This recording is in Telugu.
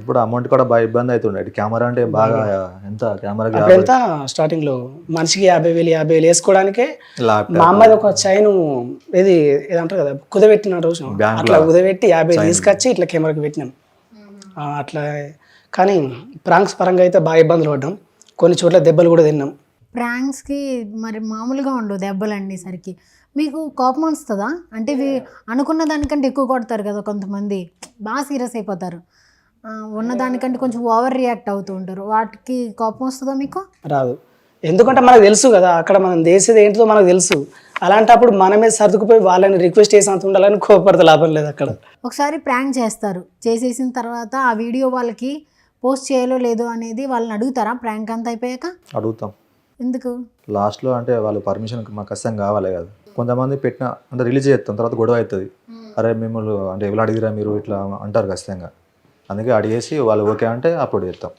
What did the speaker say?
ఇప్పుడు అమౌంట్ కూడా బాగా ఇబ్బంది అవుతుండే. ఇటు కెమెరా అంటే బాగా ఎంత కెమెరాకి అప్పుడు ఎంత స్టార్టింగ్లో మనిషికి 50,000 వేసుకోవడానికే ల్యాప్టాప్ మా అమ్మది ఒక చైన్ ఇది ఏదంటారు కదా కుదబెట్టిన రోజు బ్యాంకులో అట్లా కుదబెట్టి 50 తీసుకొచ్చి ఇట్లా కెమెరాకి పెట్టినాం. అట్లా కానీ ప్రాంక్స్ పరంగా అయితే బాగా ఇబ్బందులు పడ్డాం. కొన్ని చోట్ల దెబ్బలు కూడా తిన్నాం. ప్రాంక్స్కి మరి మామూలుగా ఉండవు దెబ్బలు అనేసరికి. మీకు కోపం వస్తుందా? అంటే ఇవి అనుకున్న దానికంటే ఎక్కువ కొడతారు కదా కొంతమంది, బాగా సీరియస్ అయిపోతారు. ఉన్నదానికంటే కొంచెం ఓవర్ రియాక్ట్ అవుతూ ఉంటారు. వాటికి కోపం వస్తుందా మీకు? రాదు, ఎందుకంటే మనకు తెలుసు కదా అక్కడ మనం చేసేది ఏంటో మనకు తెలుసు. అలాంటప్పుడు మనమే సర్దుకుపోయి వాళ్ళని రిక్వెస్ట్ చేసి అంత ఉండాలని కోపడితే లాభం లేదు. అక్కడ ఒకసారి ప్రాంక్ చేస్తారు, చేసేసిన తర్వాత ఆ వీడియో వాళ్ళకి పోస్ట్ చేయాలో లేదో అనేది వాళ్ళని అడుగుతారా ప్రాంక్ అంతా అయిపోయాక? అడుగుతాం. ఎందుకు? లాస్ట్లో అంటే వాళ్ళు పర్మిషన్ మాకు ఖచ్చితంగా కావాలి కదా. కొంతమంది పెట్టిన అంటే రిలీజ్ చేస్తాం, తర్వాత గొడవ అవుతుంది. అరే మిమ్మల్ని అంటే ఎవరు అడిగిరా మీరు ఇట్లా అంటారు ఖచ్చితంగా. అందుకే అడిగేసి వాళ్ళు ఓకే అంటే అప్పుడు చేస్తాం.